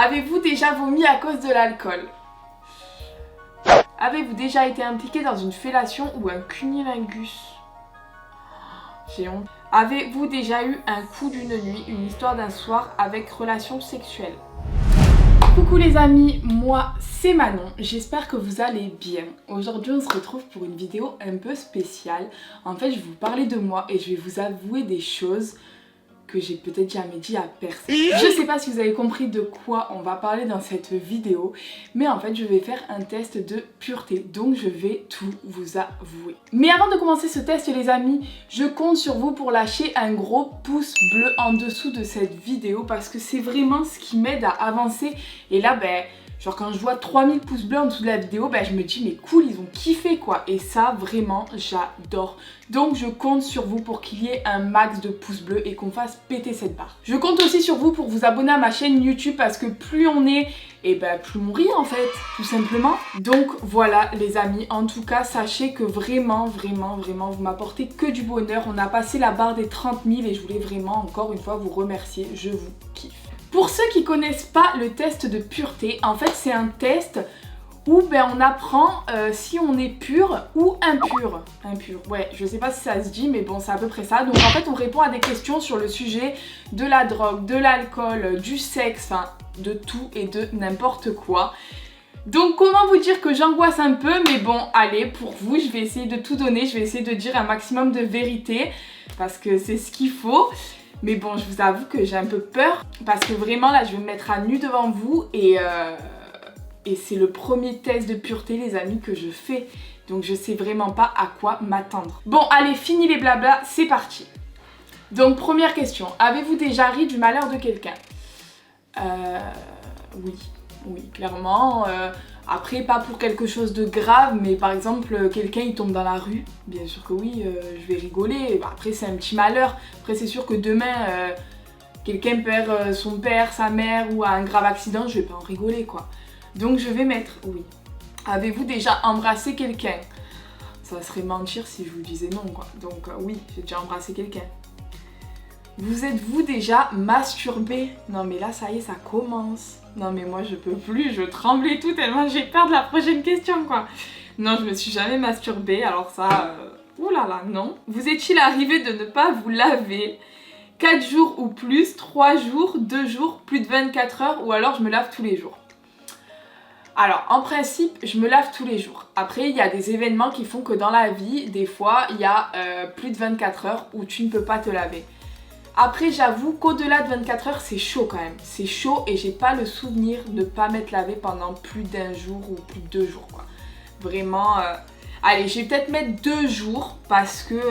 Avez-vous déjà vomi à cause de l'alcool? Avez-vous déjà été impliqué dans une fellation ou un cunnilingus? J'ai honte. Avez-vous déjà eu un coup d'une nuit, une histoire d'un soir avec relation sexuelle? Coucou les amis, moi c'est Manon, j'espère que vous allez bien. Aujourd'hui on se retrouve pour une vidéo un peu spéciale. En fait je vais vous parler de moi et je vais vous avouer des choses que j'ai peut-être jamais dit à personne. Je sais pas si vous avez compris de quoi on va parler dans cette vidéo, mais en fait je vais faire un test de pureté, donc je vais tout vous avouer. Mais avant de commencer ce test les amis, je compte sur vous pour lâcher un gros pouce bleu en dessous de cette vidéo parce que c'est vraiment ce qui m'aide à avancer. Et là genre quand je vois 3000 pouces bleus en dessous de la vidéo, je me dis mais cool, ils ont kiffé quoi. Et ça vraiment j'adore. Donc je compte sur vous pour qu'il y ait un max de pouces bleus et qu'on fasse péter cette barre. Je compte aussi sur vous pour vous abonner à ma chaîne YouTube parce que plus on est, et plus on rit en fait, tout simplement. Donc voilà les amis, en tout cas sachez que vraiment vous m'apportez que du bonheur. On a passé la barre des 30 000 et je voulais vraiment encore une fois vous remercier, je vous kiffe. Pour ceux qui connaissent pas le test de pureté, en fait c'est un test où on apprend si on est pur ou impur. Impur, ouais, je sais pas si ça se dit, mais bon, c'est à peu près ça. Donc en fait, on répond à des questions sur le sujet de la drogue, de l'alcool, du sexe, enfin, de tout et de n'importe quoi. Donc comment vous dire que j'angoisse un peu, mais bon, allez, pour vous, je vais essayer de tout donner, je vais essayer de dire un maximum de vérité, parce que c'est ce qu'il faut. Mais bon, je vous avoue que j'ai un peu peur, parce que vraiment, là, je vais me mettre à nu devant vous, et c'est le premier test de pureté les amis que je fais, donc je sais vraiment pas à quoi m'attendre. Bon allez, fini les blabla, c'est parti. Donc première question, avez-vous déjà ri du malheur de quelqu'un? Oui, clairement. Après pas pour quelque chose de grave, mais par exemple quelqu'un il tombe dans la rue, bien sûr que oui, je vais rigoler. Après c'est un petit malheur, après c'est sûr que demain quelqu'un perd son père, sa mère ou a un grave accident, je vais pas en rigoler quoi. Donc je vais mettre oui. Avez-vous déjà embrassé quelqu'un? Ça serait mentir si je vous disais non quoi. Donc oui, j'ai déjà embrassé quelqu'un. Vous êtes-vous déjà masturbé? Non mais là ça y est, ça commence. Non mais moi je peux plus, je tremble et tout tellement j'ai peur de la prochaine question quoi. Non, je me suis jamais masturbée, alors ça... oulala, non. Vous est-il arrivé de ne pas vous laver 4 jours ou plus, 3 jours, 2 jours, plus de 24 heures ou alors je me lave tous les jours? Alors, en principe, je me lave tous les jours. Après, il y a des événements qui font que dans la vie, des fois, il y a plus de 24 heures où tu ne peux pas te laver. Après, j'avoue qu'au-delà de 24 heures, c'est chaud quand même. C'est chaud et j'ai pas le souvenir de ne pas m'être lavé pendant plus d'un jour ou plus de 2 jours, quoi. Vraiment... Allez, je vais peut-être mettre 2 jours parce que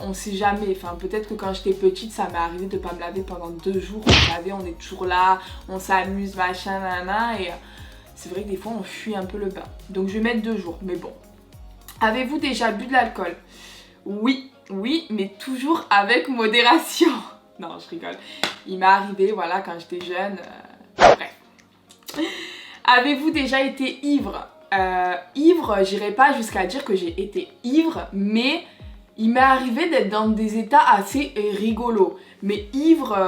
on sait jamais. Enfin, peut-être que quand j'étais petite, ça m'est arrivé de pas me laver pendant 2 jours. On se lavait, on est toujours là, on s'amuse, machin, nanana, et... c'est vrai que des fois on fuit un peu le bain. Donc je vais mettre 2 jours, mais bon. Avez-vous déjà bu de l'alcool? Oui, mais toujours avec modération. Non, je rigole. Il m'est arrivé, voilà, quand j'étais jeune. Bref. Avez-vous déjà été ivre? Ivre, j'irai pas jusqu'à dire que j'ai été ivre, mais il m'est arrivé d'être dans des états assez rigolos. Mais ivre,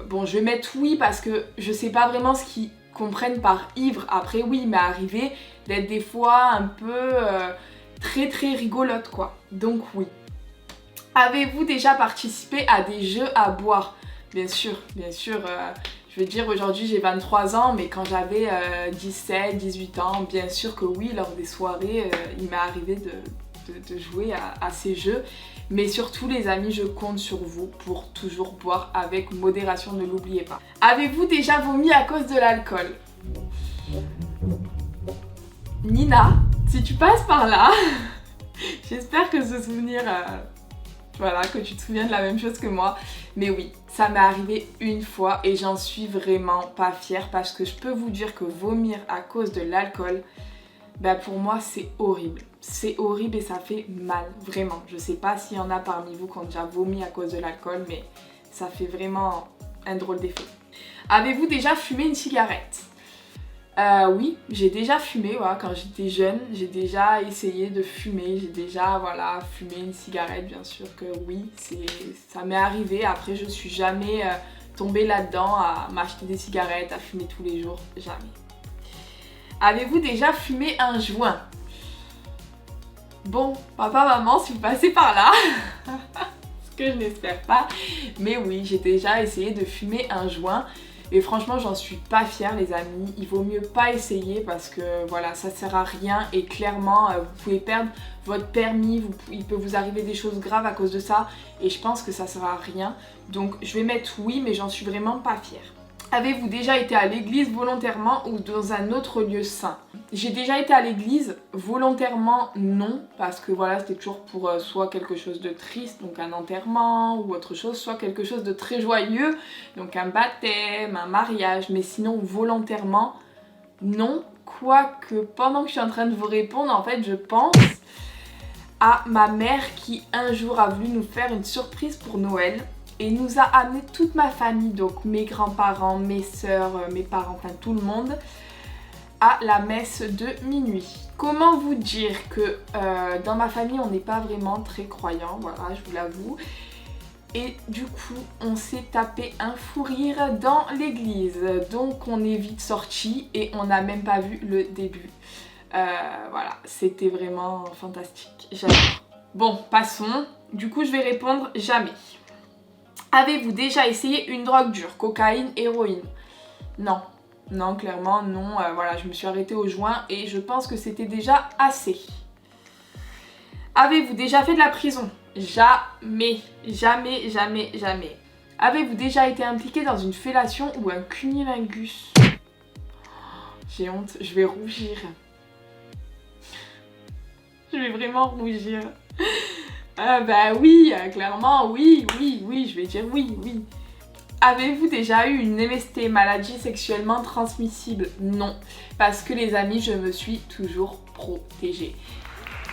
bon, je vais mettre oui parce que je sais pas vraiment ce qui... comprennent par ivre. Après oui, il m'est arrivé d'être des fois un peu très rigolote quoi. Donc oui. Avez-vous déjà participé à des jeux à boire? Bien sûr. Je veux dire aujourd'hui j'ai 23 ans, mais quand j'avais 17, 18 ans, bien sûr que oui, lors des soirées, il m'est arrivé de jouer à ces jeux. Mais surtout les amis, je compte sur vous pour toujours boire avec modération, ne l'oubliez pas. Avez-vous déjà vomi à cause de l'alcool? Nina, si tu passes par là, j'espère que ce souvenir, voilà, que tu te souviens de la même chose que moi. Mais oui, ça m'est arrivé une fois et j'en suis vraiment pas fière parce que je peux vous dire que vomir à cause de l'alcool, pour moi c'est horrible. C'est horrible et ça fait mal, vraiment. Je sais pas s'il y en a parmi vous qui ont déjà vomi à cause de l'alcool, mais ça fait vraiment un drôle d'effet. Avez-vous déjà fumé une cigarette? Oui, j'ai déjà fumé, voilà, quand j'étais jeune, j'ai déjà essayé de fumer, j'ai déjà, voilà, fumé une cigarette, bien sûr que oui, ça m'est arrivé. Après, je suis jamais tomber là-dedans, à m'acheter des cigarettes, à fumer tous les jours, jamais. Avez-vous déjà fumé un joint? Bon, papa, maman, si vous passez par là, ce que je n'espère pas, mais oui, j'ai déjà essayé de fumer un joint. Et franchement, j'en suis pas fière, les amis. Il vaut mieux pas essayer parce que voilà, ça sert à rien. Et clairement, vous pouvez perdre votre permis, il peut vous arriver des choses graves à cause de ça. Et je pense que ça sert à rien. Donc je vais mettre oui, mais j'en suis vraiment pas fière. Avez-vous déjà été à l'église volontairement ou dans un autre lieu saint? J'ai déjà été à l'église, volontairement non, parce que voilà, c'était toujours pour soit quelque chose de triste, donc un enterrement ou autre chose, soit quelque chose de très joyeux, donc un baptême, un mariage, mais sinon volontairement non. Quoique pendant que je suis en train de vous répondre, en fait je pense à ma mère qui un jour a voulu nous faire une surprise pour Noël. Et nous a amené toute ma famille, donc mes grands-parents, mes sœurs, mes parents, enfin tout le monde, à la messe de minuit. Comment vous dire que dans ma famille on n'est pas vraiment très croyants, voilà, je vous l'avoue. Et du coup on s'est tapé un fou rire dans l'église. Donc on est vite sortis et on n'a même pas vu le début. Voilà, c'était vraiment fantastique, j'adore. Bon, passons. Du coup je vais répondre jamais. Avez-vous déjà essayé une drogue dure, cocaïne, héroïne? Non, non, clairement non. Voilà, je me suis arrêtée au joint et je pense que c'était déjà assez. Avez-vous déjà fait de la prison? Jamais, jamais, jamais, jamais. Avez-vous déjà été impliqué dans une fellation ou un cunnilingus? J'ai honte, je vais rougir. Je vais vraiment rougir. Ah bah oui, clairement, oui, je vais dire oui. Avez-vous déjà eu une MST, maladie sexuellement transmissible? Non, parce que les amis, je me suis toujours protégée.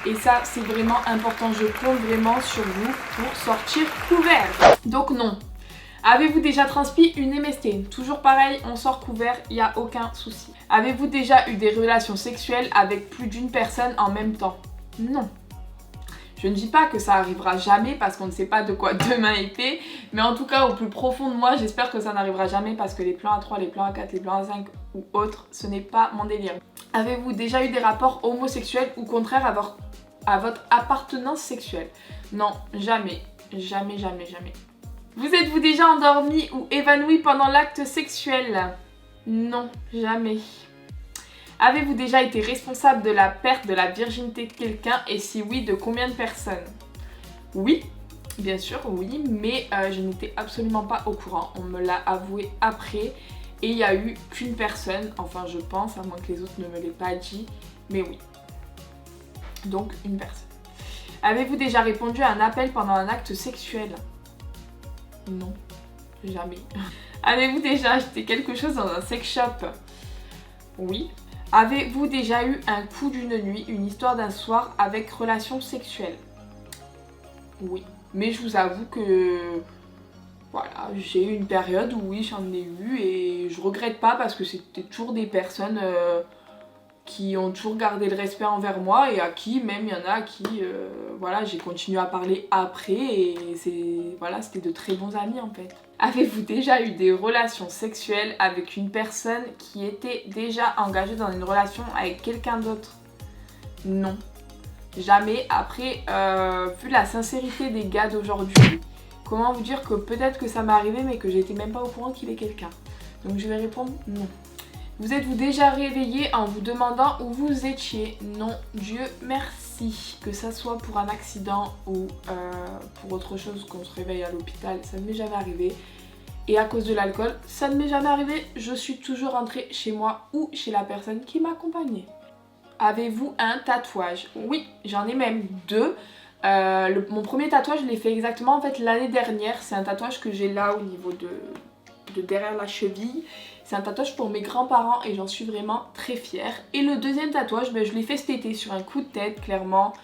Et ça, c'est vraiment important, je compte vraiment sur vous pour sortir couvert. Donc non. Avez-vous déjà transmis une MST? Toujours pareil, on sort couvert, il n'y a aucun souci. Avez-vous déjà eu des relations sexuelles avec plus d'une personne en même temps? Non. Je ne dis pas que ça arrivera jamais parce qu'on ne sait pas de quoi demain est fait, mais en tout cas au plus profond de moi, j'espère que ça n'arrivera jamais parce que les plans à 3, les plans à 4, les plans à 5 ou autres, ce n'est pas mon délire. Avez-vous déjà eu des rapports homosexuels ou contraires à votre appartenance sexuelle? Non, jamais, jamais, jamais, jamais. Vous êtes-vous déjà endormi ou évanoui pendant l'acte sexuel? Non, jamais. Avez-vous déjà été responsable de la perte de la virginité de quelqu'un et si oui, de combien de personnes? Oui, bien sûr, oui, mais je n'étais absolument pas au courant. On me l'a avoué après et il n'y a eu qu'une personne, enfin je pense, à moins que les autres ne me l'aient pas dit, mais oui. Donc une personne. Avez-vous déjà répondu à un appel pendant un acte sexuel? Non, jamais. Avez-vous déjà acheté quelque chose dans un sex shop? Oui. Avez-vous déjà eu un coup d'une nuit, une histoire d'un soir avec relation sexuelle? Oui. Mais je vous avoue que voilà, j'ai eu une période où oui, j'en ai eu et je regrette pas parce que c'était toujours des personnes qui ont toujours gardé le respect envers moi et à qui même il y en a à qui voilà, j'ai continué à parler après et voilà, c'était de très bons amis en fait. Avez-vous déjà eu des relations sexuelles avec une personne qui était déjà engagée dans une relation avec quelqu'un d'autre? Non, jamais. Après, vu la sincérité des gars d'aujourd'hui, comment vous dire que peut-être que ça m'est arrivé mais que j'étais même pas au courant qu'il est quelqu'un. Donc je vais répondre non. Vous êtes-vous déjà réveillé en vous demandant où vous étiez? Non, Dieu merci. Que ça soit pour un accident ou pour autre chose, qu'on se réveille à l'hôpital, ça ne m'est jamais arrivé. Et à cause de l'alcool, ça ne m'est jamais arrivé. Je suis toujours rentrée chez moi ou chez la personne qui m'accompagnait. Avez-vous un tatouage? Oui, j'en ai même deux. Mon premier tatouage, je l'ai fait exactement en fait l'année dernière. C'est un tatouage que j'ai là au niveau de derrière la cheville. C'est un tatouage pour mes grands-parents et j'en suis vraiment très fière. Et le deuxième tatouage, je l'ai fait cet été sur un coup de tête, clairement.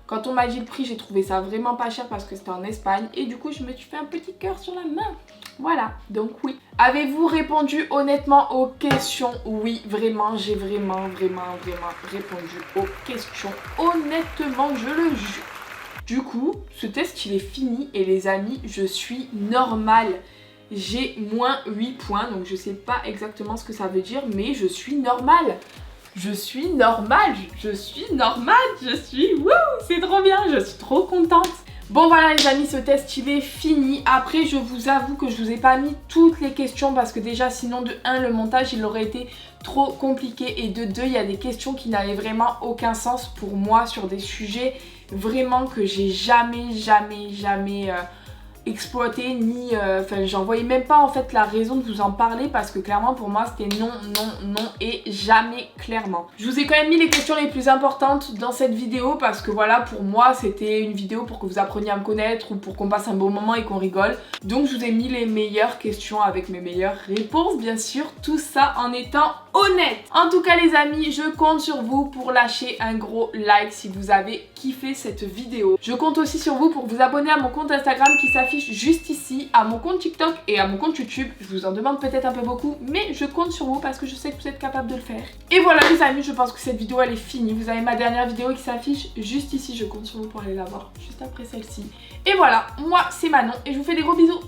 Quand on m'a dit le prix, j'ai trouvé ça vraiment pas cher parce que c'était en Espagne. Et du coup, je me suis fait un petit cœur sur la main. Voilà, donc oui. Avez-vous répondu honnêtement aux questions? Oui, vraiment, j'ai vraiment répondu aux questions. Honnêtement, je le jure. Du coup, ce test, il est fini et les amis, je suis normale. j'ai moins 8 points. Donc je sais pas exactement ce que ça veut dire, mais je suis normale. Je suis normale, je suis wouh, c'est trop bien, je suis trop contente. Bon voilà les amis, ce test il est fini. Après je vous avoue que je vous ai pas mis toutes les questions parce que déjà sinon de 1 le montage il aurait été trop compliqué et de 2 il y a des questions qui n'avaient vraiment aucun sens pour moi sur des sujets vraiment que j'ai jamais exploité ni enfin j'en voyais même pas en fait la raison de vous en parler parce que clairement pour moi c'était non et jamais clairement. Je vous ai quand même mis les questions les plus importantes dans cette vidéo parce que voilà pour moi c'était une vidéo pour que vous appreniez à me connaître ou pour qu'on passe un bon moment et qu'on rigole. Donc je vous ai mis les meilleures questions avec mes meilleures réponses bien sûr, tout ça en étant honnête. En tout cas les amis, je compte sur vous pour lâcher un gros like si vous avez kiffé cette vidéo. Je compte aussi sur vous pour vous abonner à mon compte Instagram qui s'affiche juste ici, à mon compte TikTok et à mon compte YouTube. Je vous en demande peut-être un peu beaucoup, mais je compte sur vous parce que je sais que vous êtes capable de le faire. Et voilà les amis, je pense que cette vidéo elle est finie. Vous avez ma dernière vidéo qui s'affiche juste ici. Je compte sur vous pour aller la voir juste après celle-ci. Et voilà, moi c'est Manon et je vous fais des gros bisous.